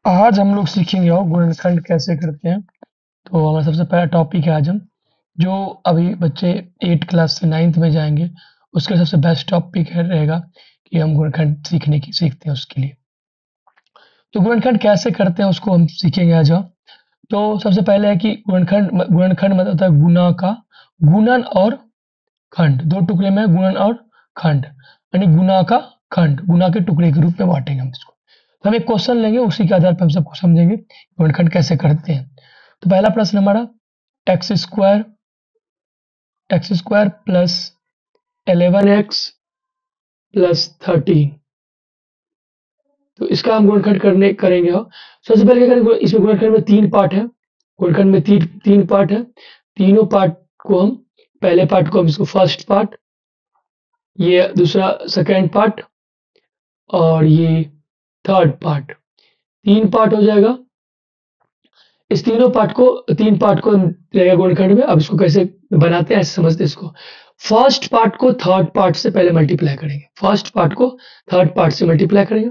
आज हम लोग सीखेंगे और गुणनखंड कैसे करते हैं। तो हमारा सबसे पहला टॉपिक है आज हम जो अभी बच्चे 8 क्लास से 9th में जाएंगे उसके लिए सबसे बेस्ट टॉपिक है रहेगा कि हम गुणनखंड सीखते हैं उसके लिए। तो गुणनखंड कैसे करते हैं उसको हम सीखेंगे आज हम। तो सबसे पहले है कि गुणनखंड मतलब होता है गुना का गुणन और खंड, दो टुकड़े में गुणन और खंड, यानी गुना का खंड, गुना के टुकड़े के रूप में बांटेंगे हम इसको। तो हम एक क्वेश्चन लेंगे, उसी के आधार पर हम सबको समझेंगे गुणनखंड कैसे करते हैं। तो पहला प्रश्न हमारा x square plus 11x plus 13। तो इसका हम गुणनखंड करेंगे। हम सबसे पहले क्या करेंगे, इसमें गुणनखंड में तीन पार्ट है। गुणनखंड में तीन पार्ट है। तीनों पार्ट को हम, पहले पार्ट को हम इसको फर्स्ट पार्ट, ये दूसरा सेकेंड पार्ट, और ये थर्ड पार्ट, तीन पार्ट हो जाएगा। इस तीन पार्ट को रहेगा गुणनखंड में। अब इसको कैसे बनाते हैं ऐसे समझते हैं इसको। फर्स्ट पार्ट को थर्ड पार्ट से पहले मल्टीप्लाई करेंगे। फर्स्ट पार्ट को थर्ड पार्ट से मल्टीप्लाई करेंगे।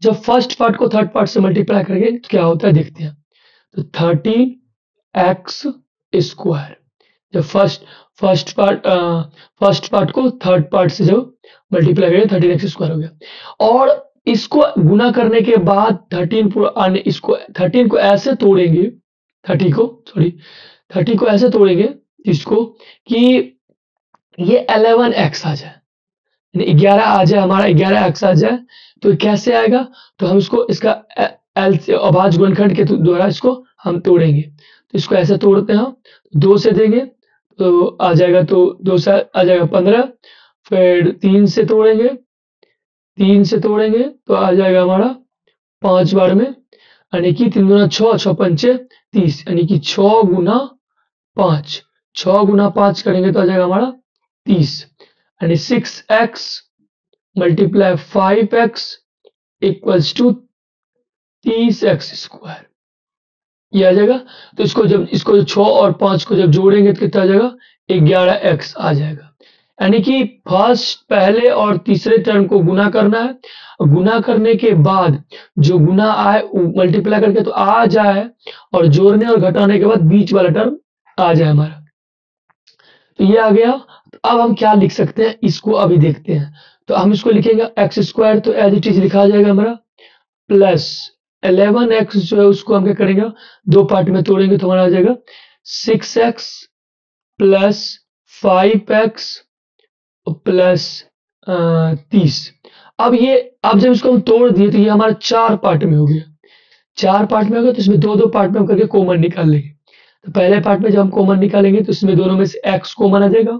जब फर्स्ट पार्ट को थर्ड पार्ट से मल्टीप्लाई करेंगे तो क्या होता है देखते हैं। तो 13x स्क्वायर, जब फर्स्ट पार्ट को थर्ड पार्ट से जब मल्टीप्लाई करेंगे 13x स्क्वायर हो गया। और इसको गुना करने के बाद 13 को ऐसे तोड़ेंगे, 30 को ऐसे तोड़ेंगे जिसको कि ये 11x आ जाए, यानी 11 आ जाए, हमारा 11x आ जाए। तो कैसे आएगा, तो हम इसको इसका अभाज्य गुणनखंड के द्वारा इसको हम तोड़ेंगे। तो इसको ऐसे तोड़ते हैं हम, 2 से देंगे तो आ जाएगा, तो 2 से आ जाएगा 15। फिर 3 से तोड़ेंगे, तो आ जाएगा हमारा 5 बार में, यानी कि 3 दूना 6, 6 पंचे 30, यानी कि 6 गुना 5, 6 गुना 5 करेंगे तो आ जाएगा हमारा 30, यानी 6x multiply 5x equals to 30x square, ये आ जाएगा। तो इसको 6 और 5 को जब जोड़ेंगे तो कितना आ जाएगा, 11x आ जाएगा। यानी कि पहले और तीसरे टर्म को गुना करना है। गुना करने के बाद जो गुना आए मल्टीप्लाई करके तो आ जाए, और जोड़ने और घटाने के बाद बीच वाला टर्म आ जाए हमारा। तो ये आ गया। तो अब हम क्या लिख सकते हैं इसको अभी देखते हैं। तो हम इसको लिखेंगे एक्स स्क्वायर, तो एज इट इज लिखा जाएगा हमारा, प्लस 11x जो है उसको हम क्या करेंगे, दो पार्ट में तोड़ेंगे तो हमारा आ जाएगा 6x प्लस 5x प्लस 30। अब जब इसको हम तोड़ दिए तो ये हमारा 4 पार्ट में हो गया। 4 पार्ट में हो गया, तो इसमें दो पार्ट में हम करके कॉमन निकाल लेंगे। तो पहले पार्ट में जब हम कॉमन निकालेंगे तो इसमें दोनों में से x कॉमन आ जाएगा।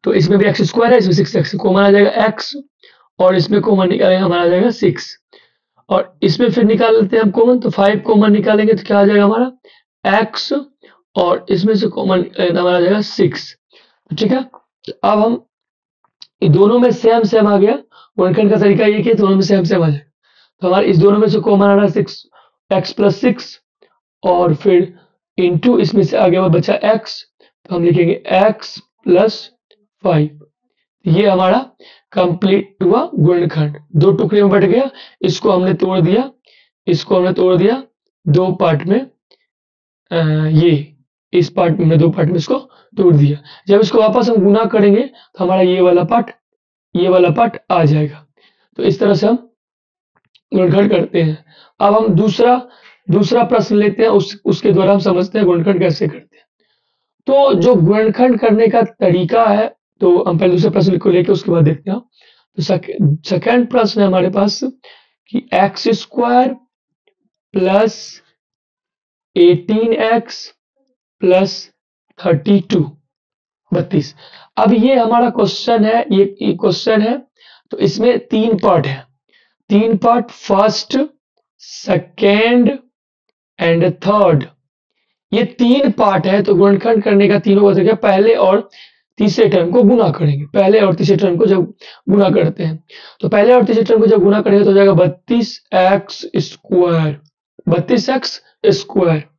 तो इसमें भी एक्स स्क्वायर है, इसमें 6x कॉमन आ जाएगा x, और इसमें कॉमन निकालेंगे हमारा आ जाएगा 6। और इसमें फिर निकाल लेते हैं हम कॉमन, तो 5 कॉमन निकालेंगे तो क्या आ जाएगा हमारा x, और इसमें से कॉमन हमारा आ जाएगा 6। ठीक है। तो अब हम दोनों में सेम आ गया। गुणनखंड का तरीका ये कि दोनों में सेम आ जाए। तो हमारे इस दोनों में से कॉमन आ रहा है 6x प्लस 6, और फिर इंटू इसमें से आगे बचा x, तो हम लिखेंगे x प्लस 5। ये हमारा कंप्लीट हुआ गुणनखंड। दो टुकड़े में बट गया, इसको हमने तोड़ दिया दो पार्ट में। ये इस पार्ट में, दो पार्ट में इसको तोड़ दिया। जब इसको वापस हम गुना करेंगे तो हमारा ये वाला पार्ट आ जाएगा। तो इस तरह से हम गुणनखंड करते हैं। अब हम दूसरा प्रश्न लेते हैं, उसके द्वारा हम समझते हैं गुणनखंड कैसे करते हैं। तो जो गुणनखंड करने का तरीका है, तो हम पहले दूसरे प्रश्न को लेकर उसके बाद देखते हैं। तो सेकेंड प्रश्न है हमारे पास कि x square plus 18x plus 32। अब ये हमारा क्वेश्चन है, ये क्वेश्चन है। तो इसमें तीन part, first, second and third, ये तीन पार्ट है। तो गुणनखंड करने का तीनों का तरीका, पहले और तीसरे टर्म को गुना करेंगे। पहले और तीसरे टर्म को जब गुना करते हैं, तो पहले और तीसरे टर्म को जब गुना करेंगे तो हो जाएगा 32x स्क्वायर।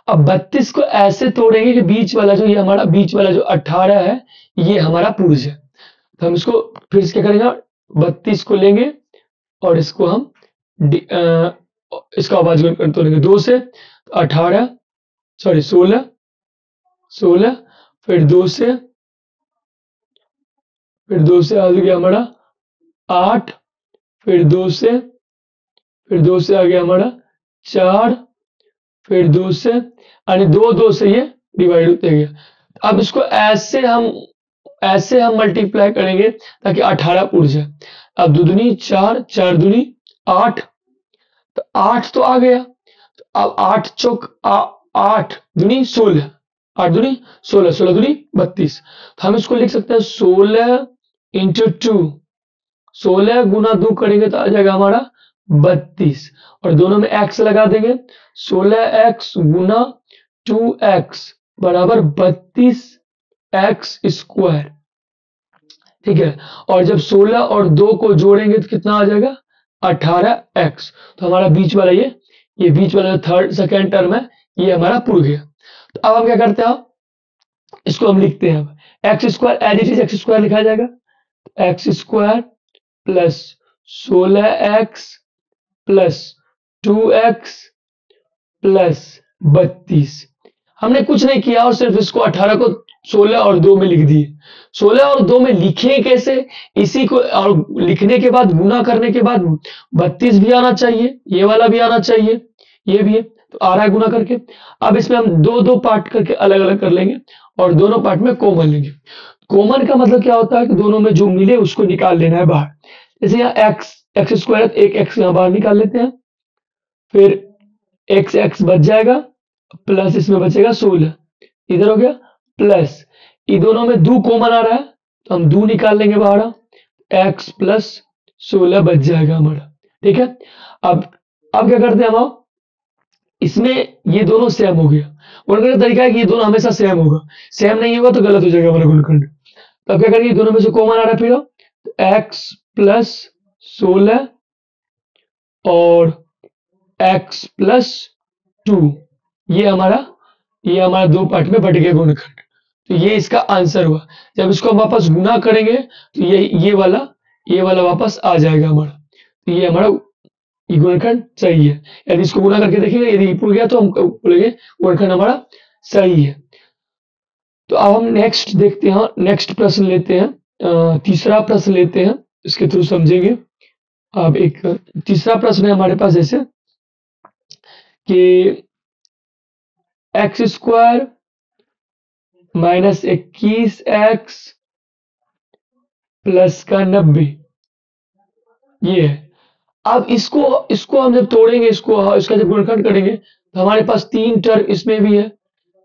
अब 32 को ऐसे तोड़ेंगे कि बीच वाला जो 18 है, ये हमारा पुरुष है। तो हम इसको फिर से क्या करेंगे, 32 को लेंगे और इसको हम इसका अभाज्य गुणनखंड तोड़ेंगे 2 से 18 सॉरी 16 16 फिर 2 से आ गया हमारा 8 फिर 2 से आ गया हमारा 4 फिर 2 से यानी 2 से ये डिवाइड होते गया। अब इसको ऐसे हम मल्टीप्लाई करेंगे ताकि 18 उड़ जाए। अब 2 दूनी 4 4 दूनी 8 तो 8 तो आ गया। तो अब 8 चौक 8 दूनी 16 8 दूनी 16 16 दूनी 32। तो हम इसको लिख सकते हैं 16 इंटू 2 16 गुना 2 करेंगे तो आ जाएगा हमारा 32 और दोनों में x लगा देंगे 16x गुना 2x बराबर 32x स्क्वायर। ठीक है और जब 16 और 2 को जोड़ेंगे तो कितना आ जाएगा 18x। तो हमारा बीच वाला ये बीच वाला थर्ड सेकेंड टर्म है ये हमारा पूरा गया। तो अब हम क्या करते हैं इसको हम लिखते हैं अब x square as it is x square लिखा जाएगा x square plus 16x plus 2x plus 32। हमने कुछ नहीं किया और सिर्फ इसको 18 को 16 और 2 में लिख दिए। 16 और 2 में लिखे कैसे इसी को और लिखने के बाद गुना करने के बाद 32 भी आना चाहिए ये वाला भी आना चाहिए ये भी है तो आ रहा है गुना करके। अब इसमें हम दो पार्ट करके अलग अलग कर लेंगे और दोनों पार्ट में कॉमन लेंगे। कॉमन का मतलब क्या होता है कि दोनों में जो मिले उसको निकाल लेना है बाहर। जैसे यहाँ एक्स स्क्वायर एक एक्स यहाँ बाहर निकाल लेते हैं फिर एक्स बच जाएगा प्लस इसमें बचेगा 16 इधर हो गया प्लस ये दोनों में 2 कॉमन आ रहा है तो हम 2 निकाल लेंगे बाहर एक्स प्लस 16 बच जाएगा हमारा। ठीक है अब क्या करते हैं हम इसमें ये दोनों सेम हो गया। गुणनखंड का तरीका है कि ये दोनों हमेशा सेम होगा सेम नहीं होगा तो गलत हो जाएगा हमारा गुणनखंड। तो अब क्या करेंगे दोनों में से कॉमन आ रहा है फिर एक्स प्लस 16 और एक्स प्लस 2 ये हमारा 2 पार्ट में बट गया गुणनखंड। तो ये इसका आंसर हुआ। जब इसको हम वापस गुना करेंगे तो ये वाला वापस आ जाएगा हमारा। तो ये हमारा ये गुणनखंड सही है। यदि इसको गुना करके देखेंगे यदि पूरा गया तो हम बोलेंगे गुणनखंड हमारा सही है। तो अब हम नेक्स्ट देखते हैं नेक्स्ट प्रश्न लेते हैं तीसरा प्रश्न लेते हैं इसके थ्रू समझेंगे। अब एक तीसरा प्रश्न है हमारे पास जैसे कि x square minus 21x plus का 90 ये है। अब इसको हम जब तोड़ेंगे इसका जब गुणनखंड करेंगे तो हमारे पास 3 टर्म इसमें भी है।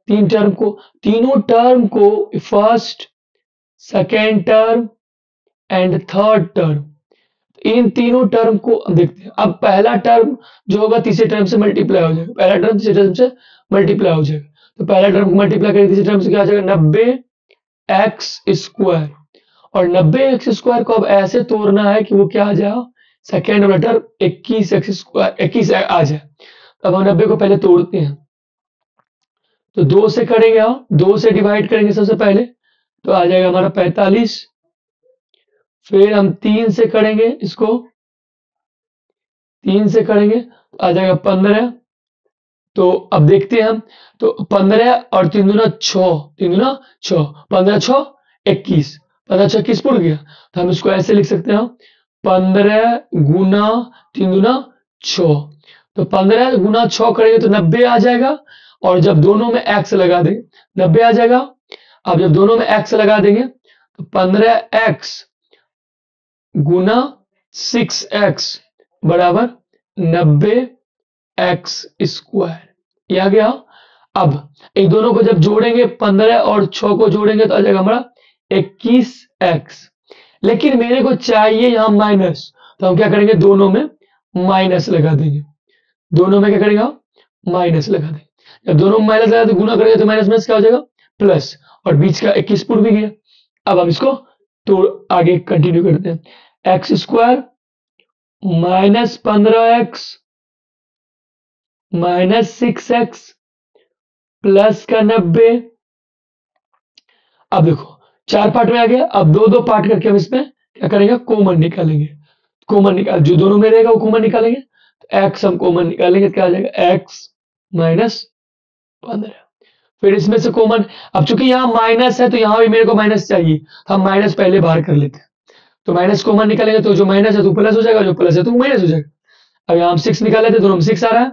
तीनों टर्म को first second term and third term in तीनों टर्म को देखते हैं। अब पहला टर्म जो होगा तीसरे टर्म से मल्टीप्लाई हो जाएगा पहला टर्म तीसरे टर्म से मल्टीप्लाई हो जाएगा। तो पहला टर्म को मल्टीप्लाई करेंगे तीसरे टर्म से क्या आ जाएगा 90x स्क्वायर और 90x स्क्वायर को अब ऐसे तोड़ना है कि वो क्या आ जाए सेकेंड वाला टर्म 21x स्क्वायर 21 आ जाए। अब हम 90 को पहले तोड़ते हैं तो 2 से करेंगे हम 2 से डिवाइड करेंगे सबसे पहले तो आ जाएगा हमारा 45 फिर हम 3 से करेंगे इसको 3 से करेंगे तो आ जाएगा 15। तो अब देखते हैं हम तो 15 और 3 दूना 6 15 6 21 15 6 21 पुर गया। तो हम इसको ऐसे लिख सकते हैं 15 गुना 3 दूना 6 तो 15 गुना 6 करेंगे तो 90 आ जाएगा और जब दोनों में x लगा देंगे 90 आ जाएगा। अब जब दोनों में x लगा देंगे तो 15x गुना 6x बराबर 90x स्क्वायर ये आ गया। अब इन दोनों को जब जोड़ेंगे 15 और 6 को जोड़ेंगे तो आ जाएगा हमारा 21x लेकिन मेरे को चाहिए यहां माइनस तो हम क्या करेंगे दोनों में माइनस लगा देंगे। दोनों में क्या करेंगे माइनस लगा देंगे। जब दोनों में माइनस लगा देंगे गुना करेंगे तो माइनस माइनस क्या हो जाएगा प्लस और बीच का 21 पुट भी गया। अब हम इसको तो आगे कंटिन्यू करते हैं x square minus 15x minus 6x plus का 90। अब देखो 4 पार्ट में आ गया। अब दो पार्ट करके हम इसमें क्या करेंगे कॉमन निकालेंगे। कॉमन निकाल जो दोनों में रहेगा वो कॉमन निकालेंगे। एक्स हम कॉमन निकालेंगे, क्या आ जाएगा एक्स माइनस 15। फिर इसमें से कॉमन, अब चूंकि यहाँ माइनस है तो यहाँ भी मेरे को माइनस चाहिए, हम माइनस पहले बाहर कर लेते हैं। तो माइनस कॉमन निकालेंगे तो जो माइनस है तो प्लस हो जाएगा, जो प्लस है तो माइनस हो जाएगा। अब यहाँ हम 6 निकाले थे, दोनों में 6 आ रहा है,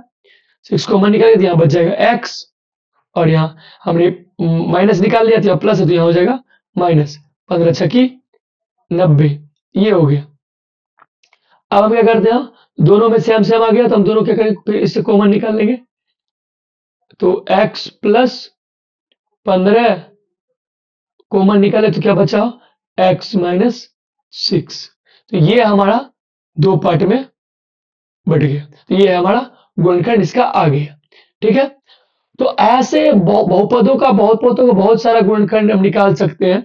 6 कॉमन निकालेंगे तो यहाँ बच जाएगा एक्स, और यहाँ हमने माइनस निकाल लिया था, प्लस है तो यहाँ हो जाएगा माइनस 15 छकी 90। ये हो गया। अब हम क्या करते हैं, दोनों में सेम सेम आ गया तो हम दोनों क्या करेंगे, फिर इससे कॉमन निकाल लेंगे। तो x प्लस 15 कॉमन निकाले तो क्या बचा, x माइनस 6। तो ये हमारा दो पार्ट में बट गया, तो ये हमारा गुणनखंड इसका आ गया। ठीक है, तो ऐसे बहुपदों का बहुत सारा गुणनखंड हम निकाल सकते हैं।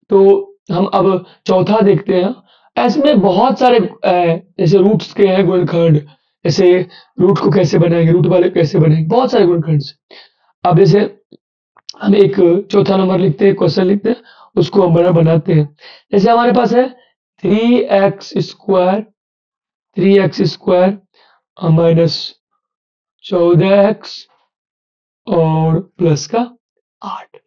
तो हम अब चौथा देखते हैं। ऐसे में बहुत सारे जैसे रूट्स के हैं गुणनखंड, जैसे रूट को कैसे बनाएंगे, रूट वाले कैसे बनाएंगे, बहुत सारे गुणनखंड। अब जैसे हम एक चौथा नंबर लिखते हैं, क्वेश्चन लिखते हैं, उसको हम बनाते हैं। जैसे हमारे पास है 3x स्क्वायर माइनस 14x और प्लस का 8।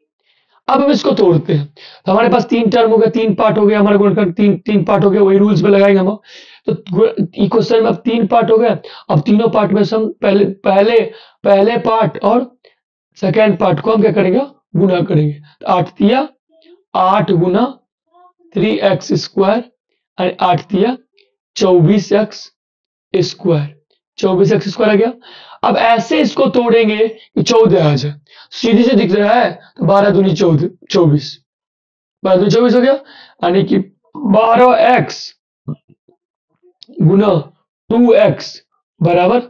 अब हम इसको तोड़ते हैं, तो हमारे पास 3 टर्म हो गया, 3 पार्ट हो गया हमारे गुणनखंड, तीन पार्ट हो गया, वही रूल्स पे लगाएंगे हम। तो क्वेश्चन में अब 3 पार्ट हो गया। अब तीनों पार्ट में हम पहले पार्ट और सेकेंड पार्ट को हम क्या करेंगे, गुना करेंगे। तो 8 तिया 8 गुना 3x स्क्वायर, 8 तिया 24x स्क्वायर, 24x स्क्वायर आ गया। अब ऐसे इसको तोड़ेंगे कि 14 आ जाए, सीधी से दिख रहा है, तो 12 दूनी 14, 24, 12 दूनी 24 हो गया, यानी कि 12x गुना 2x बराबर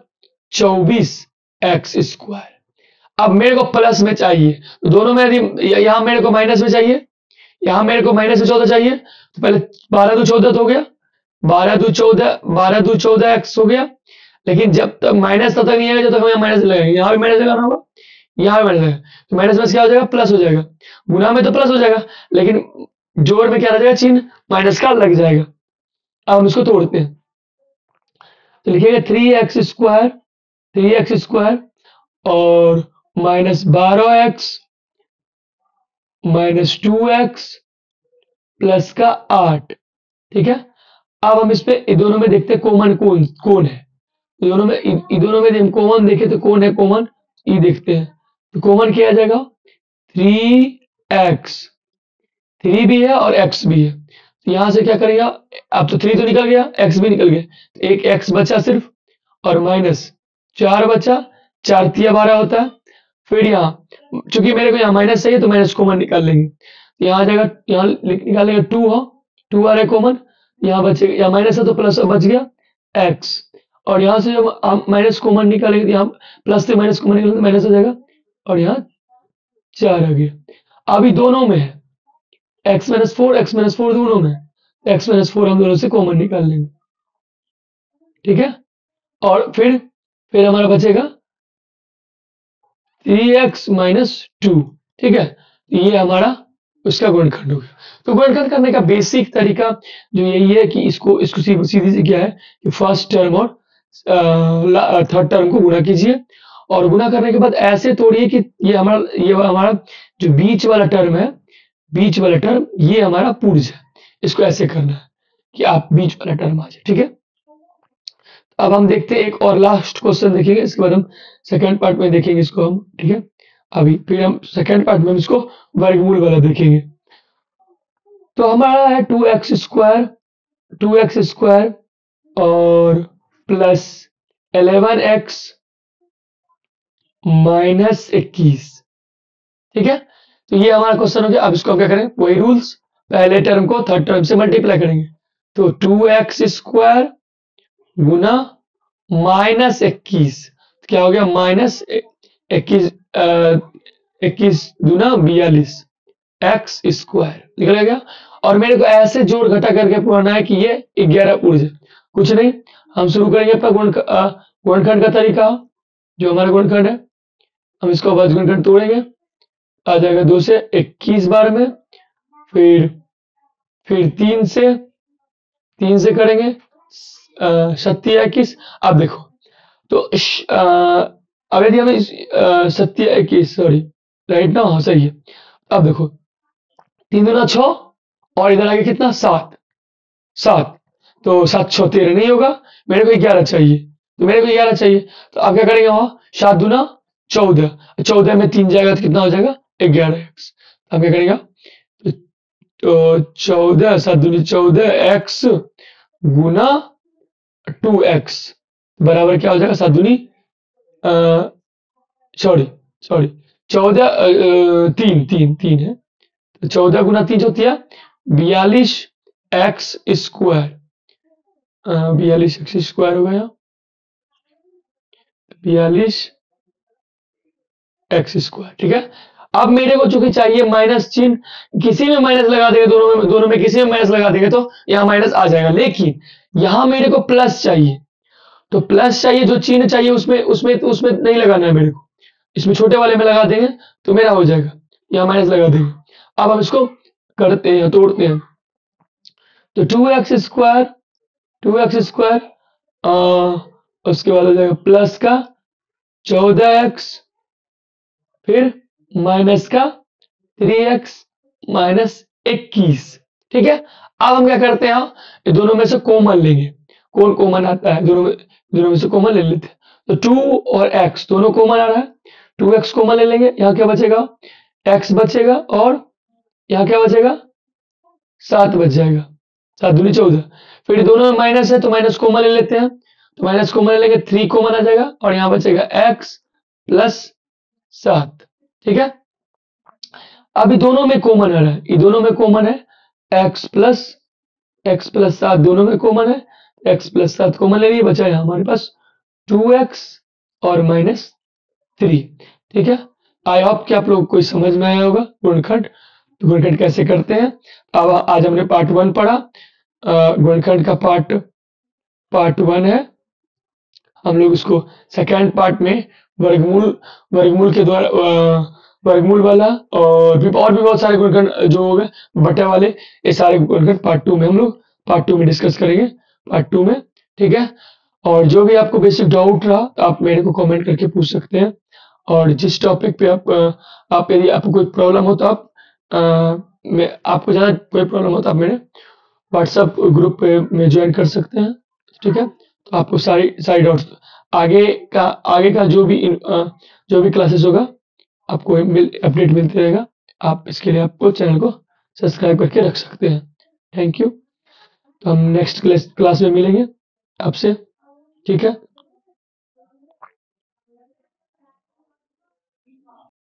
24x स्क्वायर। अब मेरे को प्लस में चाहिए, तो दोनों में यदि यहां मेरे को माइनस में चाहिए, यहां मेरे को माइनस में 14 चाहिए, तो पहले 12 दू 14 तो हो गया, 12 दू 14 एक्स हो गया। लेकिन जब तक माइनस तब तक नहीं आएगा जब तक हमें माइनस लगेगा, यहाँ भी माइनस लगाना होगा, यहाँ भी माइनस लगेगा, तो माइनस में क्या हो जाएगा, प्लस हो जाएगा। गुना में तो प्लस हो जाएगा, लेकिन जोड़ में क्या रह जाएगा, चिन्ह माइनस का लग जाएगा। अब हम इसको तोड़ते हैं, तो लिखेंगे 3x स्क्वायर और minus 12x minus 2x plus का 8। ठीक है, अब हम इस पे दोनों में देखते हैं कॉमन कौन है। दोनों में हम कॉमन देखे तो कौन है कॉमन, ई देखते हैं। तो कॉमन क्या आ जाएगा, 3x, 3 भी है और x भी है, तो यहां से क्या करेगा, अब तो 3 तो निकल गया, x भी निकल गया, तो एक x बचा सिर्फ, और माइनस 4 बचा, 4 तिया 12 होता है। फिर यहाँ चूंकि मेरे को यहाँ माइनस चाहिए तो माइनस कॉमन निकाल लेंगे, तो यहाँ आ जाएगा, यहाँ निकालेंगे 2 हो, 2 आ रहा है कॉमन, यहाँ बचेगा, यहाँ माइनस है तो प्लस बच गया x, और यहाँ से जब हम माइनस कॉमन निकालेंगे तो यहाँ प्लस से माइनस कॉमन निकालेंगे माइनस हो जाएगा, और यहाँ 4 आ गया। अभी दोनों में है x माइनस 4 दोनों में, x माइनस 4 हम दोनों से कॉमन निकाल लेंगे। ठीक है, और फिर हमारा बचेगा 3x माइनस 2। ठीक है, ये हमारा उसका गुणनखंड हो गया। तो गुणनखंड करने का बेसिक तरीका जो यही है कि इसको सीधी सी क्या है कि फर्स्ट टर्म और थर्ड टर्म को गुणा कीजिए, और गुणा करने के बाद ऐसे तोड़िए कि ये हमारा जो बीच वाला टर्म है, बीच वाला टर्म ये हमारा पुर्ज है, इसको ऐसे करना है कि आप बीच वाला टर्म आ जाए। ठीक है, अब हम देखते हैं एक और लास्ट क्वेश्चन देखेंगे, इसके बाद हम सेकंड पार्ट में देखेंगे इसको हम। ठीक है, अभी फिर हम सेकंड पार्ट में हम इसको वर्गमूल वाला देखेंगे। तो हमारा है 2x स्क्वायर और प्लस 11x माइनस 21। ठीक है, तो ये हमारा क्वेश्चन हो गया। अब इसको हम क्या करें, वही रूल्स, पहले टर्म को थर्ड टर्म से मल्टीप्लाई करेंगे। तो 2x स्क्वायर गुना माइनस 21, क्या हो गया, माइनस 21 दूना 42 एक्स स्क्वायर निकल गया। और मेरे को ऐसे जोड़ घटा करके पुराना है कि ये 11 पुर्ज, कुछ नहीं, हम शुरू करेंगे अपना गुणनखंड का तरीका, जो हमारा गुणनखंड है, हम इसको बाद गुणनखंड तोड़ेंगे, आ जाएगा 2 से 21 बार में, फिर 3 से करेंगे 37 21। अब देखो, तो अब यदि हमें सत्य 21 सॉरी राइट ना, हाँ सही है। अब देखो 3 दूना 6 और इधर आगे कितना 7, 7 तो 7 6 13 नहीं होगा, मेरे को 11 चाहिए, तो मेरे को 11 चाहिए। तो आप क्या करेंगे वहां 7 दूना 14, 14 में 3 जाएगा तो कितना हो जाएगा 11x। आप क्या करेंगे तो 14 7 दूनी 14 x गुना 2x बराबर क्या हो जाएगा 7 दूनी सॉरी सॉरी 14 3 है, तो 14 गुना 3 होती है 42x²। 42x² हो गया, 42x², ठीक है। अब मेरे को चूंकि चाहिए माइनस चिन्ह, किसी में माइनस लगा देंगे, दोनों में किसी में माइनस लगा देंगे तो यहाँ माइनस आ जाएगा, लेकिन यहाँ मेरे को प्लस चाहिए। तो प्लस चाहिए, जो चिन्ह चाहिए उसमें उसमें उसमें नहीं लगाना है मेरे को, इसमें छोटे वाले में लगा देंगे तो मेरा हो जाएगा, यहाँ माइनस लगा देंगे। अब हम इसको करते हैं, तोड़ते हैं। तो 2x², 2x², उसके बाद हो जाएगा प्लस का 14x, फिर माइनस का 3x माइनस 21, ठीक है। अब हम क्या करते हैं, ये दोनों में से कॉमन लेंगे, कौन कॉमन आता है, दोनों में से कॉमन ले लेते हैं। तो 2 और x दोनों कॉमन आ रहा है, 2x कॉमन ले लेंगे, यहाँ क्या बचेगा x बचेगा, और यहाँ क्या बचेगा 7 बच जाएगा, 7 दूनी 14। फिर दोनों में माइनस है तो माइनस कॉमन ले लेते हैं, तो माइनस कॉमन ले लेंगे 3 कॉमन आ जाएगा, और यहाँ बचेगा x प्लस 7, ठीक है। अभी दोनों में कॉमन आ रहा है, ये दोनों में कॉमन है, x प्लस 7 दोनों में कॉमन है, x+7 कॉमन ले लिए, बचा है हमारे पास 2x और -3, ठीक है। आई होप कि आप लोग को समझ में आया होगा गुणनखंड, तो गुणनखंड कैसे करते हैं। अब आज हमने पार्ट 1 पढ़ा, गुणनखंड का पार्ट 1 है। हम लोग इसको सेकेंड पार्ट में वर्गमूल के द्वारा वर्गमूल वाला और भी बहुत सारे गुणनखंड जो हो गए बटे वाले, ये सारे गुणनखंड पार्ट 2 में हम लोग पार्ट 2 में डिस्कस करेंगे, पार्ट 2 में, ठीक है। और जो भी आपको बेसिक डाउट रहा तो आप मेरे को कमेंट करके पूछ सकते हैं, और जिस टॉपिक पे आप यदि आपको कोई प्रॉब्लम हो तो आप आपको ज़्यादा कोई प्रॉब्लम हो तो आप मेरे व्हाट्सएप ग्रुप पे में ज्वाइन कर सकते हैं, ठीक है। तो आपको सारी सारी डाउट्स आगे का जो भी क्लासेस होगा आपको अपडेट मिलते रहेगा। आप इसके लिए आपको चैनल को सब्सक्राइब करके रख सकते हैं। Thank you. तो हम नेक्स्ट क्लास में मिलेंगे आपसे, ठीक है।